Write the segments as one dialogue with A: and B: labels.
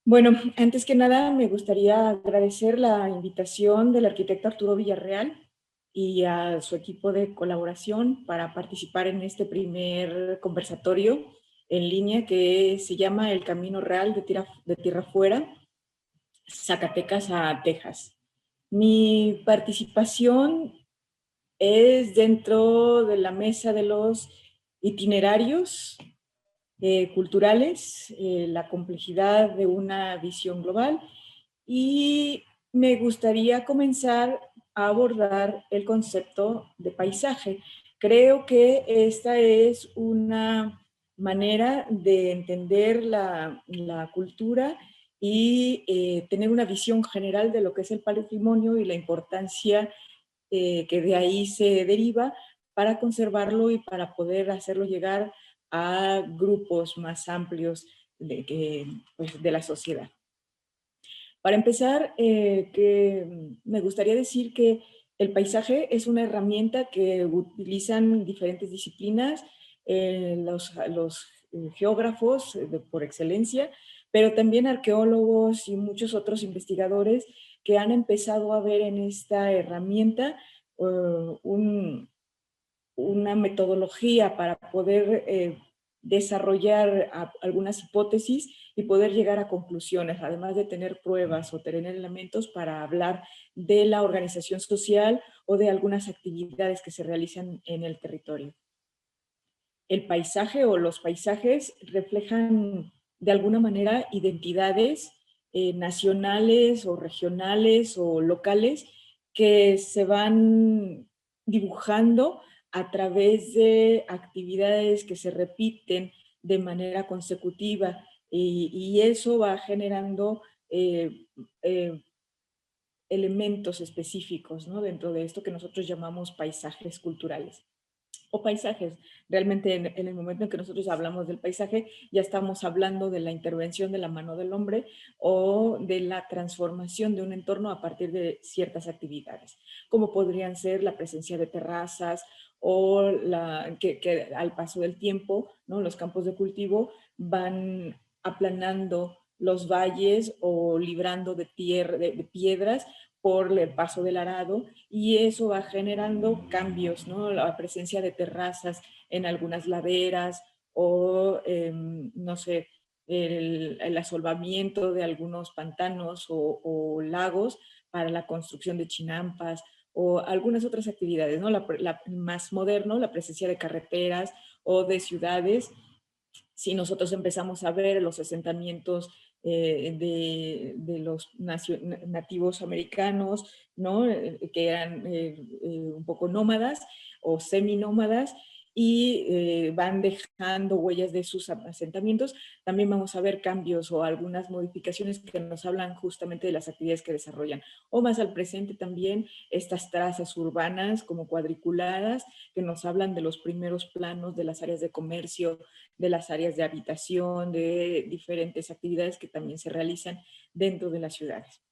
A: Bueno, antes que nada me gustaría agradecer la invitación del arquitecto Arturo Villarreal y a su equipo de colaboración para participar en este primer conversatorio en línea que se llama El Camino Real de Tierra Fuera, Zacatecas a Texas. Mi participación es dentro de la mesa de los itinerarios culturales, la complejidad de una visión global, y me gustaría comenzar a abordar el concepto de paisaje. Creo que esta es una manera de entender la cultura y tener una visión general de lo que es el patrimonio y la importancia que de ahí se deriva para conservarlo y para poder hacerlo llegar a grupos más amplios de la sociedad. Para empezar, me gustaría decir que el paisaje es una herramienta que utilizan diferentes disciplinas, los geógrafos por excelencia, pero también arqueólogos y muchos otros investigadores que han empezado a ver en esta herramienta un, una metodología para poder desarrollar algunas hipótesis y poder llegar a conclusiones, además de tener pruebas o tener elementos para hablar de la organización social o de algunas actividades que se realizan en el territorio. El paisaje o los paisajes reflejan de alguna manera identidades nacionales o regionales o locales que se van dibujando a través de actividades que se repiten de manera consecutiva y eso va generando eh, elementos específicos, ¿no? Dentro de esto que nosotros llamamos paisajes culturales o paisajes. Realmente en el momento en que nosotros hablamos del paisaje, ya estamos hablando de la intervención de la mano del hombre o de la transformación de un entorno a partir de ciertas actividades, como podrían ser la presencia de terrazas o que al paso del tiempo, ¿no? Los campos de cultivo van aplanando los valles o librando de tierra, de piedras por el paso del arado, y eso va generando cambios, ¿no? La presencia de terrazas en algunas laderas o, no sé, el asolvamiento de algunos pantanos o lagos para la construcción de chinampas o algunas otras actividades, ¿no? Más moderno, la presencia de carreteras o de ciudades. Si nosotros empezamos a ver los asentamientos de los nativos americanos, ¿no? Que eran un poco nómadas o seminómadas y van dejando huellas de sus asentamientos. También vamos a ver cambios o algunas modificaciones que nos hablan justamente de las actividades que desarrollan. O más al presente también estas trazas urbanas como cuadriculadas que nos hablan de los primeros planos de las áreas de comercio, de las áreas de habitación, de diferentes actividades que también se realizan dentro de las ciudades.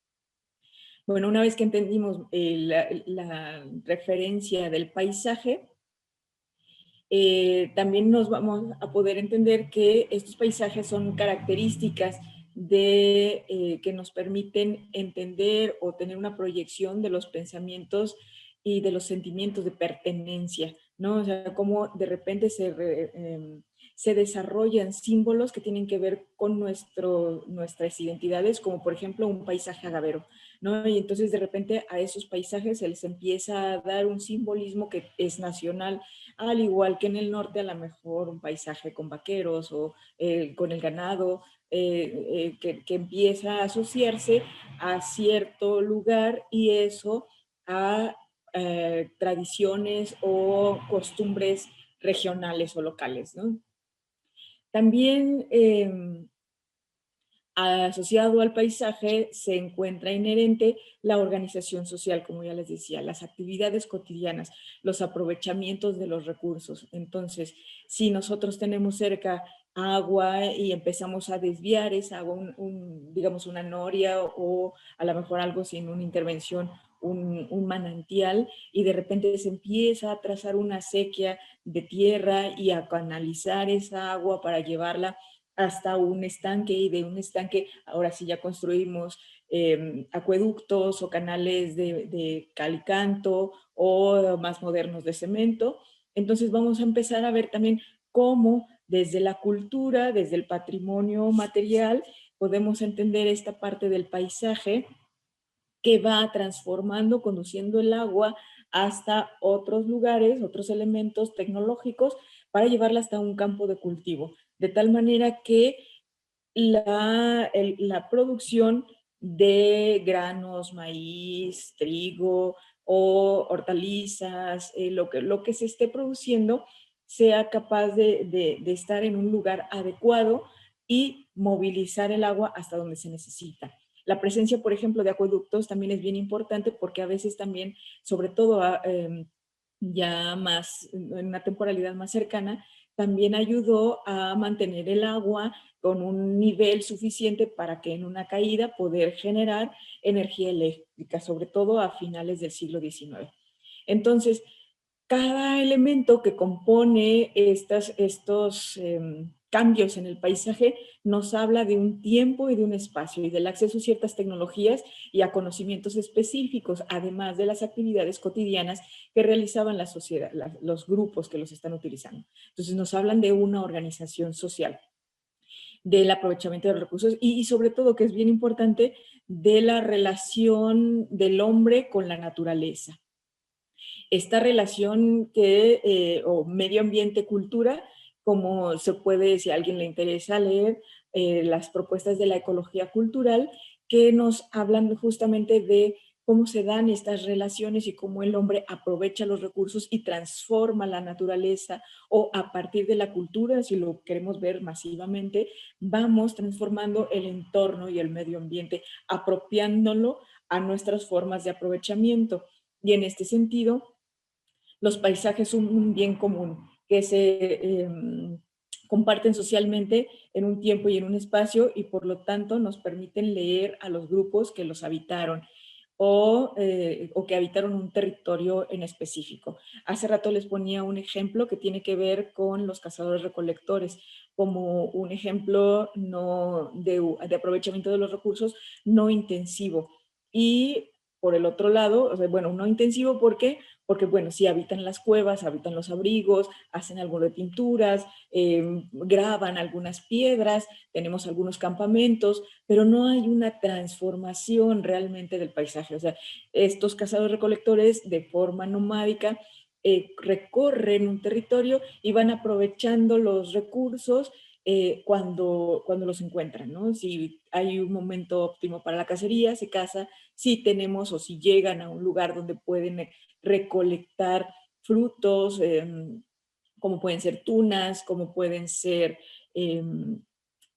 A: Bueno, una vez que entendimos la referencia del paisaje, también nos vamos a poder entender que estos paisajes son características que nos permiten entender o tener una proyección de los pensamientos y de los sentimientos de pertenencia, ¿no? O sea, cómo de repente se desarrollan símbolos que tienen que ver con nuestras identidades, como por ejemplo un paisaje agavero, ¿no? Y entonces de repente a esos paisajes se les empieza a dar un simbolismo que es nacional, al igual que en el norte a lo mejor un paisaje con vaqueros o con el ganado, que empieza a asociarse a cierto lugar y eso a tradiciones o costumbres regionales o locales, ¿no? También asociado al paisaje se encuentra inherente la organización social, como ya les decía, las actividades cotidianas, los aprovechamientos de los recursos. Entonces, si nosotros tenemos cerca agua y empezamos a desviar esa agua, digamos una noria o a lo mejor algo sin una intervención, un manantial, y de repente se empieza a trazar una acequia de tierra y a canalizar esa agua para llevarla hasta un estanque, y de un estanque ahora sí ya construimos acueductos o canales de cal y canto o más modernos de cemento. Entonces vamos a empezar a ver también cómo desde la cultura, desde el patrimonio material, podemos entender esta parte del paisaje que va transformando, conduciendo el agua hasta otros lugares, otros elementos tecnológicos para llevarla hasta un campo de cultivo. De tal manera que la producción de granos, maíz, trigo o hortalizas, lo que se esté produciendo, sea capaz de estar en un lugar adecuado y movilizar el agua hasta donde se necesita. La presencia, por ejemplo, de acueductos también es bien importante porque a veces también, sobre todo ya más en una temporalidad más cercana, también ayudó a mantener el agua con un nivel suficiente para que en una caída poder generar energía eléctrica, sobre todo a finales del siglo XIX. Entonces, cada elemento que compone estos cambios en el paisaje nos habla de un tiempo y de un espacio y del acceso a ciertas tecnologías y a conocimientos específicos, además de las actividades cotidianas que realizaban la sociedad, los grupos que los están utilizando. Entonces nos hablan de una organización social, del aprovechamiento de los recursos y sobre todo, que es bien importante, de la relación del hombre con la naturaleza. Esta relación o medio ambiente-cultura, como se puede, si a alguien le interesa leer, las propuestas de la ecología cultural, que nos hablan justamente de cómo se dan estas relaciones y cómo el hombre aprovecha los recursos y transforma la naturaleza, o a partir de la cultura, si lo queremos ver masivamente, vamos transformando el entorno y el medio ambiente, apropiándolo a nuestras formas de aprovechamiento. Y en este sentido, los paisajes son un bien común que se comparten socialmente en un tiempo y en un espacio, y por lo tanto nos permiten leer a los grupos que los habitaron o que habitaron un territorio en específico. Hace rato les ponía un ejemplo que tiene que ver con los cazadores recolectores, como un ejemplo no de aprovechamiento de los recursos no intensivo. Y por el otro lado, o sea, bueno, no intensivo, ¿por qué? Porque, bueno, sí habitan las cuevas, habitan los abrigos, hacen algo de pinturas, graban algunas piedras, tenemos algunos campamentos, pero no hay una transformación realmente del paisaje. O sea, estos cazadores-recolectores de forma nomádica recorren un territorio y van aprovechando los recursos cuando los encuentran, ¿no? Si hay un momento óptimo para la cacería, se caza. Si tenemos o si llegan a un lugar donde pueden recolectar frutos, como pueden ser tunas, como pueden ser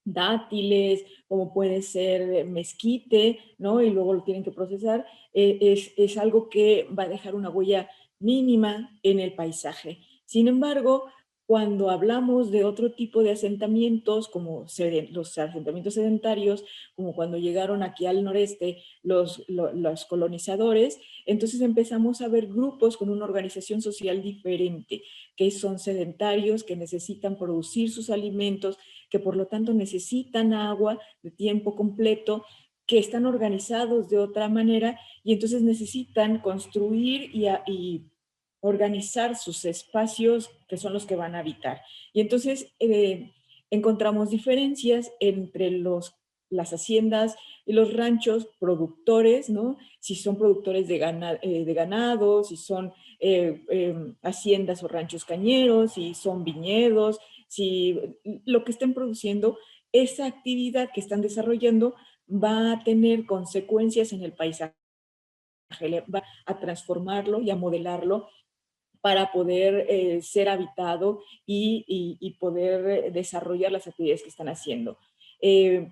A: dátiles, como puede ser mezquite, ¿no? Y luego lo tienen que procesar, es algo que va a dejar una huella mínima en el paisaje. Sin embargo, cuando hablamos de otro tipo de asentamientos, como los asentamientos sedentarios, como cuando llegaron aquí al noreste los colonizadores, entonces empezamos a ver grupos con una organización social diferente, que son sedentarios, que necesitan producir sus alimentos, que por lo tanto necesitan agua de tiempo completo, que están organizados de otra manera y entonces necesitan construir y organizar sus espacios que son los que van a habitar. Y entonces encontramos diferencias entre las haciendas y los ranchos productores, ¿no? Si son productores de ganado, si son haciendas o ranchos cañeros, si son viñedos, si lo que estén produciendo, esa actividad que están desarrollando va a tener consecuencias en el paisaje, va a transformarlo y a modelarlo para poder ser habitado y poder desarrollar las actividades que están haciendo.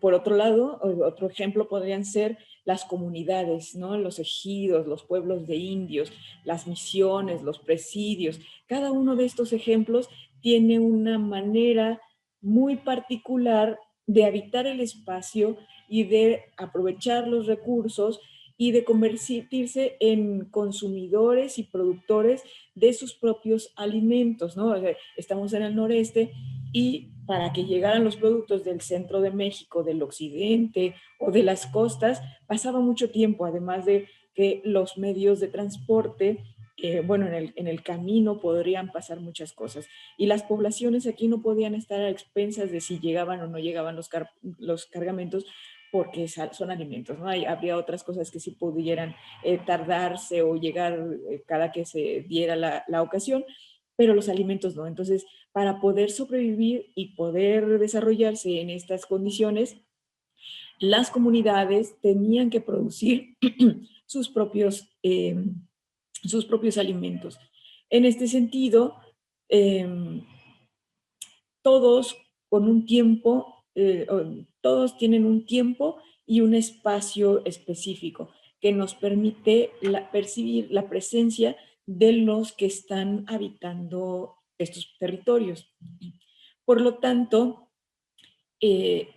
A: Por otro lado, otro ejemplo podrían ser las comunidades, ¿no? Los ejidos, los pueblos de indios, las misiones, los presidios. Cada uno de estos ejemplos tiene una manera muy particular de habitar el espacio y de aprovechar los recursos y de convertirse en consumidores y productores de sus propios alimentos, ¿no? O sea, estamos en el noreste y para que llegaran los productos del centro de México, del occidente o de las costas, pasaba mucho tiempo, además de que los medios de transporte, bueno, en el camino podrían pasar muchas cosas. Y las poblaciones aquí no podían estar a expensas de si llegaban o no llegaban los cargamentos, porque son alimentos, ¿no? Habría otras cosas que sí pudieran tardarse o llegar cada que se diera la ocasión, pero los alimentos no. Entonces, para poder sobrevivir y poder desarrollarse en estas condiciones, las comunidades tenían que producir sus propios alimentos. En este sentido, eh, todos con un tiempo, todos tienen un tiempo y un espacio específico que nos permite percibir la presencia de los que están habitando estos territorios. Por lo tanto, eh,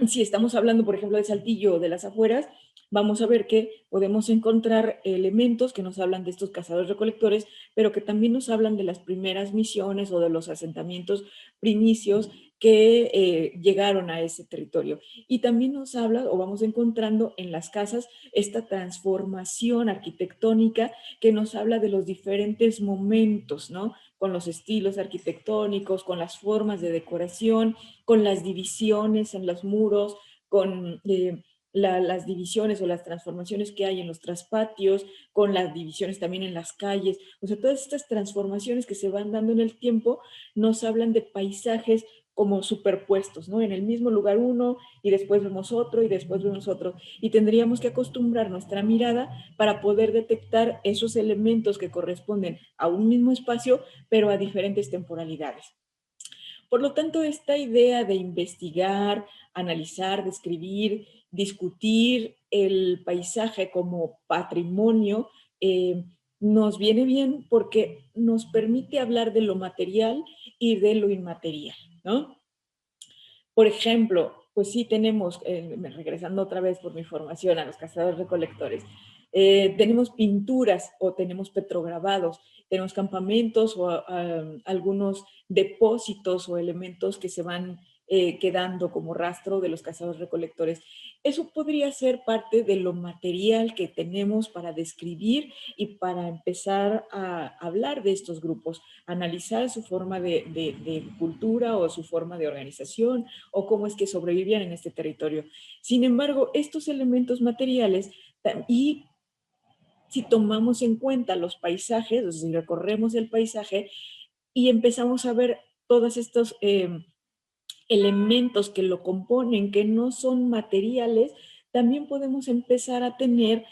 A: si estamos hablando, por ejemplo, de Saltillo o de las afueras, vamos a ver que podemos encontrar elementos que nos hablan de estos cazadores recolectores, pero que también nos hablan de las primeras misiones o de los asentamientos primicios que llegaron a ese territorio. Y también nos habla, o vamos encontrando en las casas, esta transformación arquitectónica que nos habla de los diferentes momentos, ¿no? Con los estilos arquitectónicos, con las formas de decoración, con las divisiones en los muros, con las divisiones o las transformaciones que hay en los traspatios, con las divisiones también en las calles. O sea, todas estas transformaciones que se van dando en el tiempo nos hablan de paisajes como superpuestos, ¿no? En el mismo lugar uno y después vemos otro y después vemos otro. Y tendríamos que acostumbrar nuestra mirada para poder detectar esos elementos que corresponden a un mismo espacio, pero a diferentes temporalidades. Por lo tanto, esta idea de investigar, analizar, describir, discutir el paisaje como patrimonio nos viene bien porque nos permite hablar de lo material y de lo inmaterial, ¿no? Por ejemplo, pues sí tenemos, regresando otra vez por mi formación a los cazadores recolectores, tenemos pinturas o tenemos petrograbados, tenemos campamentos o algunos depósitos o elementos que se van quedando como rastro de los cazadores recolectores. Eso podría ser parte de lo material que tenemos para describir y para empezar a hablar de estos grupos, analizar su forma de cultura o su forma de organización o cómo es que sobrevivían en este territorio. Sin embargo, estos elementos materiales y si tomamos en cuenta los paisajes, o sea, si recorremos el paisaje y empezamos a ver todos estos elementos que lo componen, que no son materiales, también podemos empezar a tener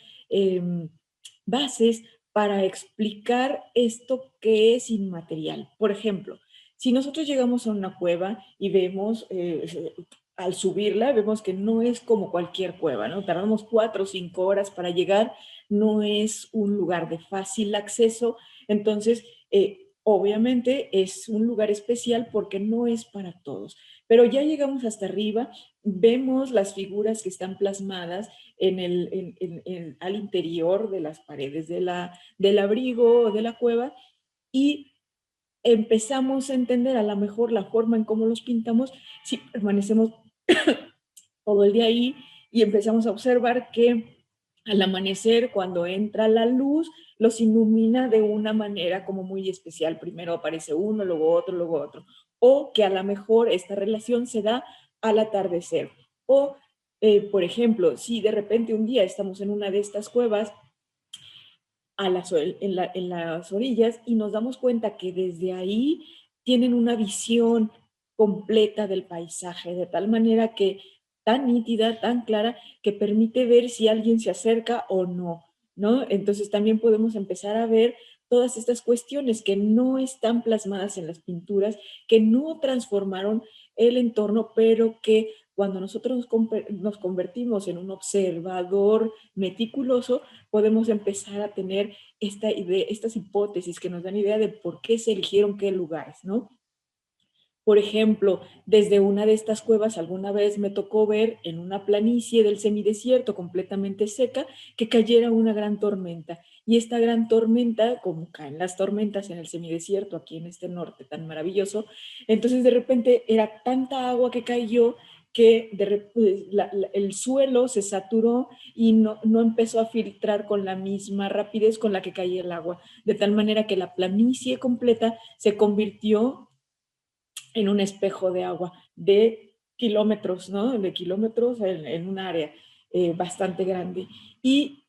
A: bases para explicar esto que es inmaterial. Por ejemplo, si nosotros llegamos a una cueva y vemos, al subirla, vemos que no es como cualquier cueva, ¿no? Tardamos 4 o 5 horas para llegar, no es un lugar de fácil acceso, entonces, obviamente es un lugar especial porque no es para todos. Pero ya llegamos hasta arriba, vemos las figuras que están plasmadas al interior de las paredes del abrigo o de la cueva y empezamos a entender a lo mejor la forma en cómo los pintamos si permanecemos todo el día ahí y empezamos a observar que al amanecer, cuando entra la luz, los ilumina de una manera como muy especial. Primero aparece uno, luego otro, luego otro. O que a lo mejor esta relación se da al atardecer. O, por ejemplo, si de repente un día estamos en una de estas cuevas en las orillas y nos damos cuenta que desde ahí tienen una visión completa del paisaje, de tal manera que tan nítida, tan clara, que permite ver si alguien se acerca o no, ¿no? Entonces también podemos empezar a ver todas estas cuestiones que no están plasmadas en las pinturas, que no transformaron el entorno, pero que cuando nosotros nos convertimos en un observador meticuloso, podemos empezar a tener estas hipótesis que nos dan idea de por qué se eligieron qué lugares, ¿no? Por ejemplo, desde una de estas cuevas alguna vez me tocó ver en una planicie del semidesierto completamente seca que cayera una gran tormenta. Y esta gran tormenta, como caen las tormentas en el semidesierto, aquí en este norte tan maravilloso, entonces de repente era tanta agua que cayó que el suelo se saturó y no empezó a filtrar con la misma rapidez con la que caía el agua, de tal manera que la planicie completa se convirtió en un espejo de agua de kilómetros, ¿no? De kilómetros en un área bastante grande. Y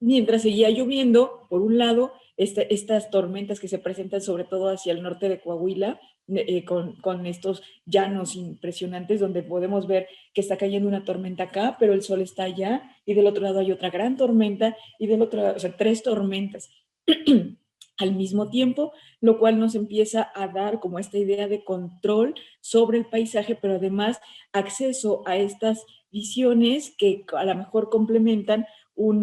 A: mientras seguía lloviendo, por un lado, estas tormentas que se presentan sobre todo hacia el norte de Coahuila, con estos llanos impresionantes donde podemos ver que está cayendo una tormenta acá, pero el sol está allá, y del otro lado hay otra gran tormenta, y del otro lado, o sea, tres tormentas al mismo tiempo, lo cual nos empieza a dar como esta idea de control sobre el paisaje, pero además acceso a estas visiones que a lo mejor complementan un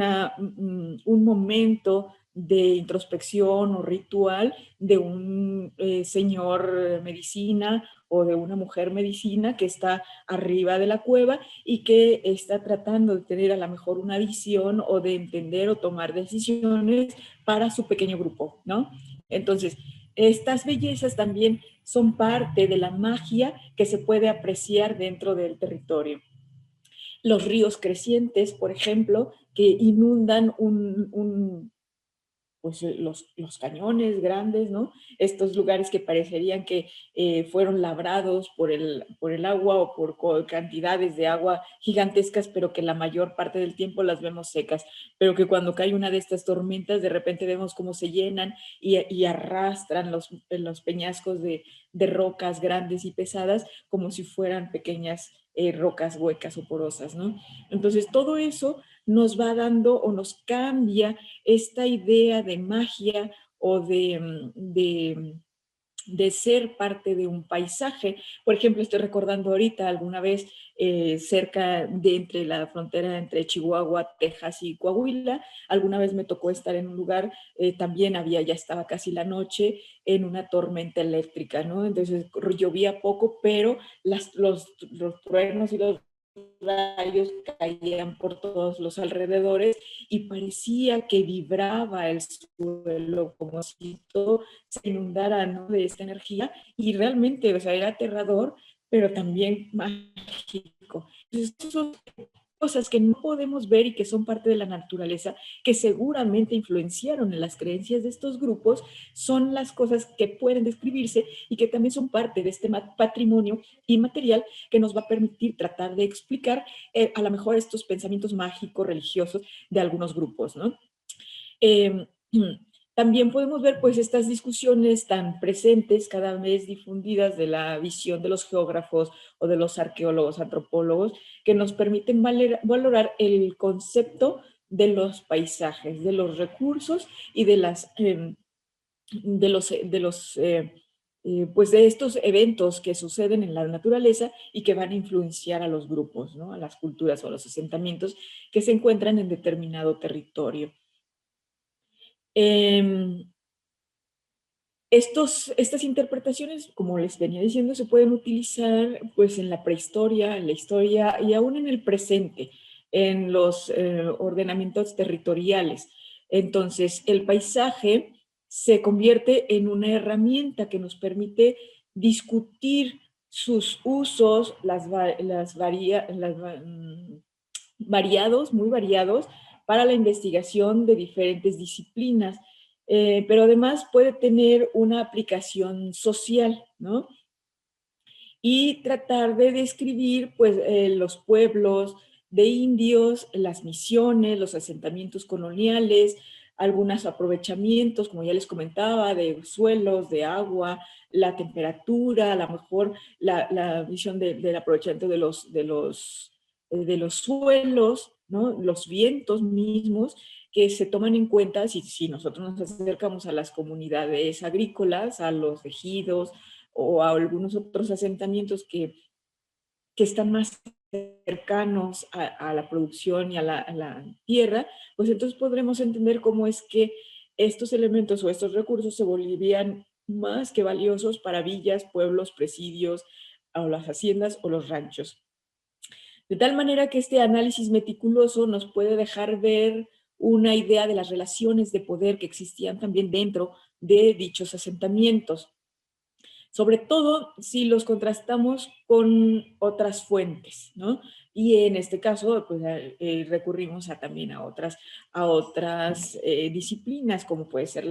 A: momento de introspección o ritual de un señor medicina o de una mujer medicina que está arriba de la cueva y que está tratando de tener a lo mejor una visión o de entender o tomar decisiones para su pequeño grupo, ¿no? Entonces, estas bellezas también son parte de la magia que se puede apreciar dentro del territorio. Los ríos crecientes, por ejemplo, que inundan pues los cañones grandes, ¿no? Estos lugares que parecerían que fueron labrados por el agua o por cantidades de agua gigantescas, pero que la mayor parte del tiempo las vemos secas, pero que cuando cae una de estas tormentas, de repente vemos cómo se llenan y arrastran los peñascos de rocas grandes y pesadas como si fueran pequeñas rocas huecas o porosas, ¿no? Entonces, todo eso nos va dando o nos cambia esta idea de magia o de ser parte de un paisaje. Por ejemplo, estoy recordando ahorita alguna vez cerca de entre la frontera entre Chihuahua, Texas y Coahuila, alguna vez me tocó estar en un lugar, también ya estaba casi la noche, en una tormenta eléctrica, ¿no? Entonces llovía poco, pero los truenos y los rayos caían por todos los alrededores y parecía que vibraba el suelo como si todo se inundara, ¿no? De esta energía y realmente, o sea, era aterrador, pero también mágico. Entonces, son cosas que no podemos ver y que son parte de la naturaleza, que seguramente influenciaron en las creencias de estos grupos, son las cosas que pueden describirse y que también son parte de este patrimonio inmaterial que nos va a permitir tratar de explicar a lo mejor estos pensamientos mágicos, religiosos de algunos grupos, ¿no? Eh, también podemos ver pues estas discusiones tan presentes, cada vez difundidas de la visión de los geógrafos o de los arqueólogos, antropólogos, que nos permiten valorar el concepto de los paisajes, de los recursos y pues de estos eventos que suceden en la naturaleza y que van a influenciar a los grupos, ¿no? A las culturas o a los asentamientos que se encuentran en determinado territorio. Eh, estas interpretaciones, como les venía diciendo, se pueden utilizar pues en la prehistoria, en la historia y aún en el presente, en los ordenamientos territoriales. Entonces, el paisaje se convierte en una herramienta que nos permite discutir sus usos, variados, muy variados, para la investigación de diferentes disciplinas, pero además puede tener una aplicación social, ¿no? Y tratar de describir pues los pueblos de indios, las misiones, los asentamientos coloniales, algunos aprovechamientos, como ya les comentaba, de suelos, de agua, la temperatura, a lo mejor la visión del aprovechamiento de los suelos, ¿no? Los vientos mismos que se toman en cuenta si nosotros nos acercamos a las comunidades agrícolas, a los ejidos, o a algunos otros asentamientos que están más cercanos a la producción y a la tierra, pues entonces podremos entender cómo es que estos elementos o estos recursos se volvían más que valiosos para villas, pueblos, presidios, o las haciendas o los ranchos. De tal manera que este análisis meticuloso nos puede dejar ver una idea de las relaciones de poder que existían también dentro de dichos asentamientos, sobre todo si los contrastamos con otras fuentes, ¿no? Y en este caso, pues recurrimos también a otras disciplinas, como puede ser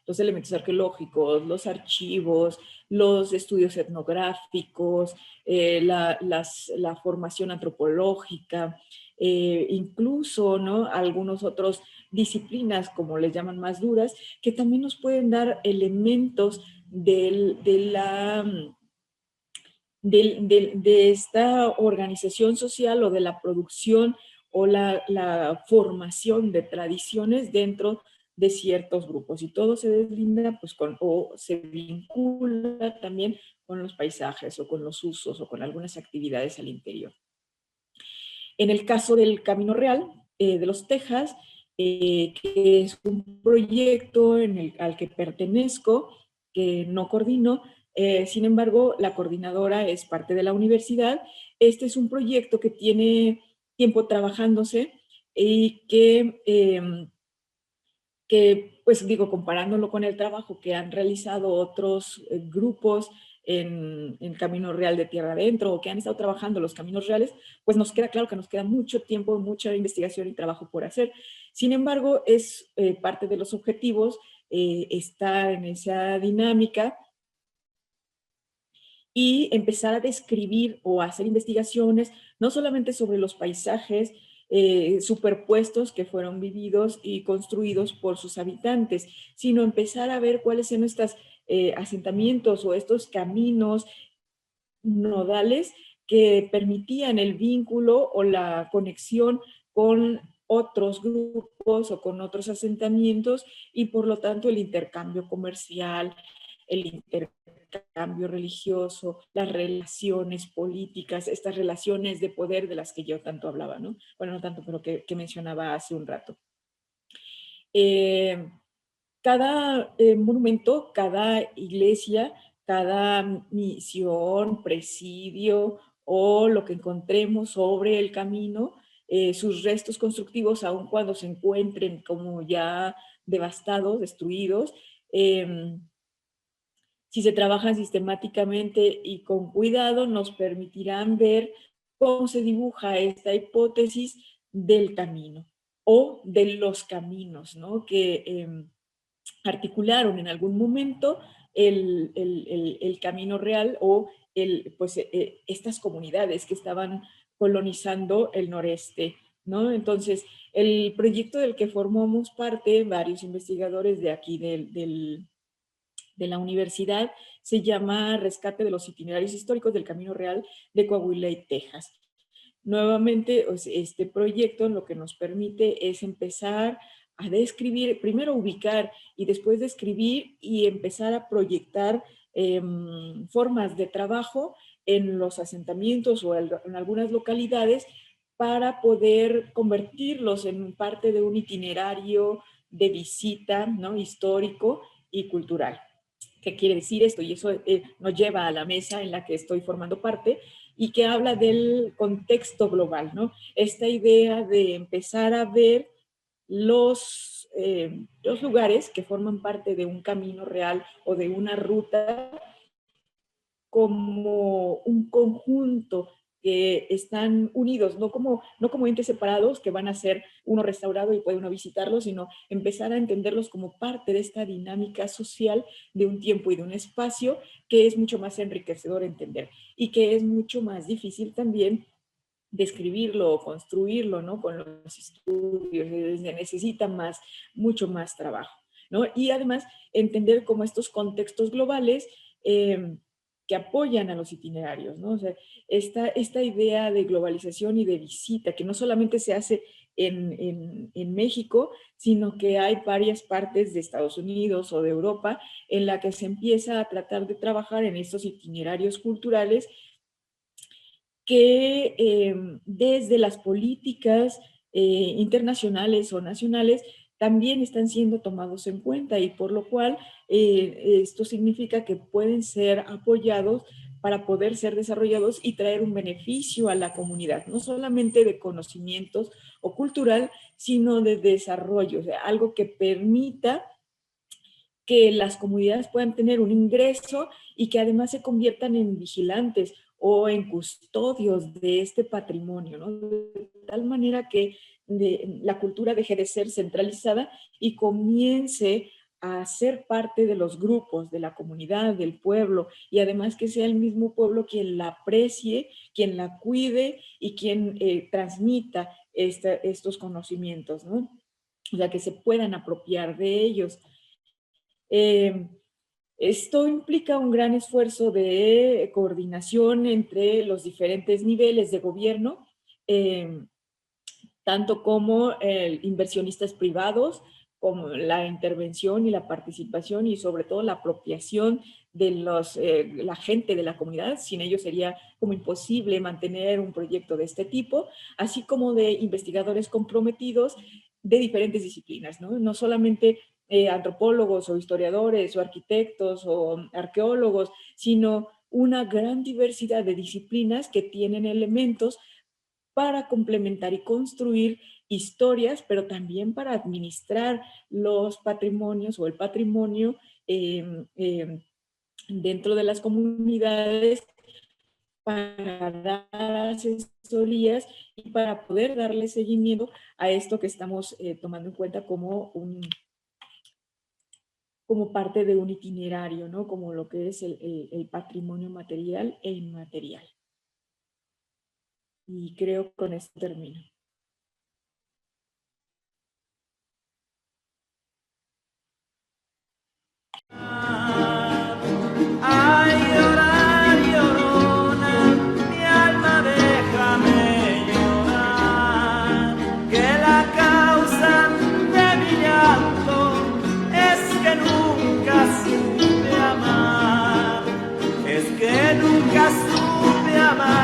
A: los elementos arqueológicos, los archivos, los estudios etnográficos, la formación antropológica, incluso, ¿no? Algunos otros disciplinas, como les llaman más duras, que también nos pueden dar elementos de esta organización social o de la producción o la formación de tradiciones dentro de ciertos grupos. Y todo se deslinda pues, o se vincula también con los paisajes o con los usos o con algunas actividades al interior. En el caso del Camino Real de los Tejas, que es un proyecto al que pertenezco, que no coordino, sin embargo, la coordinadora es parte de la universidad. Este es un proyecto que tiene tiempo trabajándose y que, pues digo, comparándolo con el trabajo que han realizado otros grupos en Camino Real de Tierra Adentro o que han estado trabajando los caminos reales, pues nos queda claro que nos queda mucho tiempo, mucha investigación y trabajo por hacer. Sin embargo, es parte de los objetivos estar en esa dinámica y empezar a describir o a hacer investigaciones, no solamente sobre los paisajes superpuestos que fueron vividos y construidos por sus habitantes, sino empezar a ver cuáles son estos asentamientos o estos caminos nodales que permitían el vínculo o la conexión con otros grupos o con otros asentamientos y por lo tanto el intercambio comercial, el intercambio religioso, las relaciones políticas, estas relaciones de poder de las que yo tanto hablaba, ¿no? Bueno, no tanto, pero que mencionaba hace un rato. Cada monumento, cada iglesia, cada misión, presidio o lo que encontremos sobre el camino, sus restos constructivos, aun cuando se encuentren como ya devastados, destruidos, si se trabajan sistemáticamente y con cuidado, nos permitirán ver cómo se dibuja esta hipótesis del camino o de los caminos, ¿no? Que articularon en algún momento el camino real o pues, estas comunidades que estaban colonizando el noreste, ¿no? Entonces, el proyecto del que formamos parte, varios investigadores de aquí de la universidad, se llama Rescate de los Itinerarios Históricos del Camino Real de Coahuila y Texas. Nuevamente, pues, este proyecto lo que nos permite es empezar a describir, primero ubicar y después describir y empezar a proyectar formas de trabajo en los asentamientos o en algunas localidades para poder convertirlos en parte de un itinerario de visita, ¿no? Histórico y cultural. ¿Qué quiere decir esto? Y eso nos lleva a la mesa en la que estoy formando parte y que habla del contexto global, ¿no? Esta idea de empezar a ver los lugares que forman parte de un camino real o de una ruta como un conjunto que están unidos, no como entes separados que van a ser uno restaurado y puede uno visitarlo, sino empezar a entenderlos como parte de esta dinámica social de un tiempo y de un espacio que es mucho más enriquecedor entender y que es mucho más difícil también describirlo o construirlo, ¿no? Con los estudios, se necesita mucho más trabajo, ¿no? Y además entender cómo estos contextos globales que apoyan a los itinerarios, ¿no? O sea, esta idea de globalización y de visita, que no solamente se hace en México, sino que hay varias partes de Estados Unidos o de Europa en la que se empieza a tratar de trabajar en estos itinerarios culturales que desde las políticas internacionales o nacionales también están siendo tomados en cuenta y por lo cual esto significa que pueden ser apoyados para poder ser desarrollados y traer un beneficio a la comunidad, no solamente de conocimientos o cultural, sino de desarrollo, o sea, algo que permita que las comunidades puedan tener un ingreso y que además se conviertan en vigilantes o en custodios de este patrimonio, ¿no? De tal manera que la cultura deje de ser centralizada y comience a ser parte de los grupos, de la comunidad, del pueblo, y además que sea el mismo pueblo quien la aprecie, quien la cuide y quien transmita estos conocimientos, ¿no? O sea, que se puedan apropiar de ellos. Esto implica un gran esfuerzo de coordinación entre los diferentes niveles de gobierno, tanto como inversionistas privados, como la intervención y la participación y sobre todo la apropiación de la gente de la comunidad. Sin ellos sería como imposible mantener un proyecto de este tipo, así como de investigadores comprometidos de diferentes disciplinas, ¿no? No solamente antropólogos o historiadores o arquitectos o arqueólogos, sino una gran diversidad de disciplinas que tienen elementos para complementar y construir historias, pero también para administrar los patrimonios o el patrimonio dentro de las comunidades, para dar asesorías y para poder darle seguimiento a esto que estamos tomando en cuenta como parte de un itinerario, ¿no? Como lo que es el patrimonio material e inmaterial. Y creo que con esto termino.
B: Ay, llorar, llorona, mi alma déjame llorar, que la causa de mi llanto es que nunca supe amar, es que nunca supe amar.